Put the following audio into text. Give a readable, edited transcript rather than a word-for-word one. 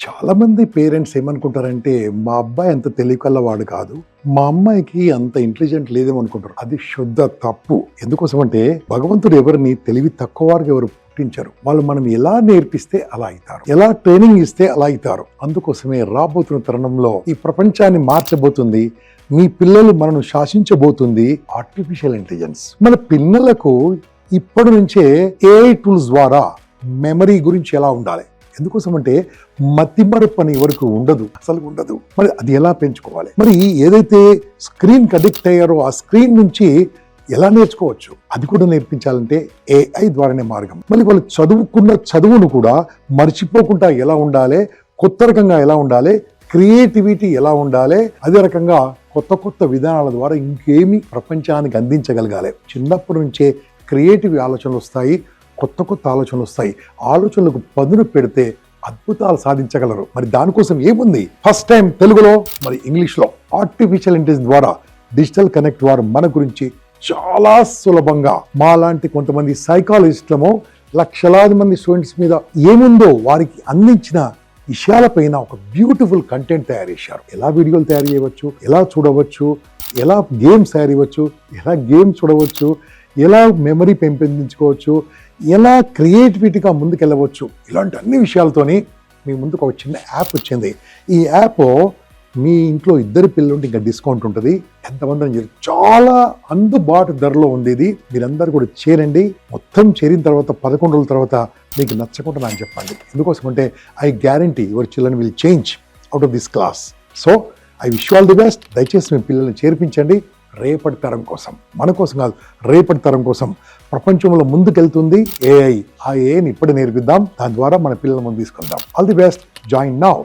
చాలా మంది పేరెంట్స్ ఏమనుకుంటారంటే మా అబ్బాయి అంత తెలివికల్లవాడు కాదు, మా అమ్మాయికి అంత ఇంటెలిజెంట్ లేదేమో అనుకుంటారు. అది శుద్ధ తప్పు. ఎందుకోసం అంటే భగవంతుడు ఎవరిని తెలివి తక్కువ వారికి ఎవరు పుట్టించారు. వాళ్ళు మనం ఎలా నేర్పిస్తే అలా అవుతారు, ఎలా ట్రైనింగ్ ఇస్తే అలా అవుతారు. అందుకోసమే రాబోతున్న తరుణంలో ఈ ప్రపంచాన్ని మార్చబోతుంది, మీ పిల్లలు మనను శాసించబోతుంది ఆర్టిఫిషియల్ ఇంటెలిజెన్స్. మన పిల్లలకు ఇప్పటి నుంచే ఏఐ టూల్స్ ద్వారా మెమరీ గురించి ఎలా ఉండాలి, ఎందుకోసం అంటే మతిమరుపు అని ఎవరికి ఉండదు, అసలు ఉండదు. మరి అది ఎలా పెంచుకోవాలి, మరి ఏదైతే స్క్రీన్ కి అడిక్ట్ అయ్యారో ఆ స్క్రీన్ నుంచి ఎలా నేర్చుకోవచ్చు, అది కూడా నేర్పించాలంటే ఏఐ ద్వారానే మార్గం. మళ్ళీ వాళ్ళు చదువుకున్న చదువును కూడా మర్చిపోకుండా ఎలా ఉండాలి, కొత్త రకంగా ఎలా ఉండాలి, క్రియేటివిటీ ఎలా ఉండాలి, అదే రకంగా కొత్త కొత్త విధానాల ద్వారా ఇంకేమి ప్రపంచానికి అందించగలగాలి. చిన్నప్పటి నుంచే క్రియేటివ్ ఆలోచనలు వస్తాయి, కొత్త కొత్త ఆలోచనలు వస్తాయి. ఆలోచనలకు పదును పెడితే అద్భుతాలు సాధించగలరు. మరి దానికోసం ఏముంది, ఫస్ట్ టైం తెలుగులో మరి ఇంగ్లీష్లో ఆర్టిఫిషియల్ ఇంటెలిజెన్స్ ద్వారా డిజిటల్ కనెక్ట్ వారు మన గురించి చాలా సులభంగా మాలాంటి కొంతమంది సైకాలజిస్టులము లక్షలాది మంది స్టూడెంట్స్ మీద ఏముందో వారికి అందించిన విషయాలపైన ఒక బ్యూటిఫుల్ కంటెంట్ తయారు చేశారు. ఎలా వీడియోలు తయారు చేయవచ్చు, ఎలా చూడవచ్చు, ఎలా గేమ్స్ తయారు చేయవచ్చు, ఎలా గేమ్స్ చూడవచ్చు, ఎలా మెమరీ పెంపొందించుకోవచ్చు, ఎలా క్రియేటివిటీగా ముందుకెళ్ళవచ్చు, ఇలాంటి అన్ని విషయాలతోని మీ ముందుకు ఒక చిన్న యాప్ వచ్చింది. ఈ యాప్ మీ ఇంట్లో ఇద్దరు పిల్లలుంటే ఇంకా డిస్కౌంట్ ఉంటుంది. ఎంతమంది చాలా అందుబాటు ధరలో ఉంది. ఇది మీరందరూ కూడా చేరండి. మొత్తం చేరిన తర్వాత 11 రోజుల తర్వాత మీకు నచ్చకుండా నాకు చెప్పండి. ఎందుకోసం అంటే I guarantee your children will change out of this class. So I wish all the best. దయచేసి మీ పిల్లల్ని చేర్పించండి. రేపటి తరం కోసం, మన కోసం కాదు, రేపటి తరం కోసం. ప్రపంచంలో ముందుకెళ్తుంది ఏఐ. ఆ ఏఐని ఇప్పుడే నేర్పిద్దాం, దాని ద్వారా మన పిల్లల ముందు తీసుకెళ్దాం. All the best. Join now.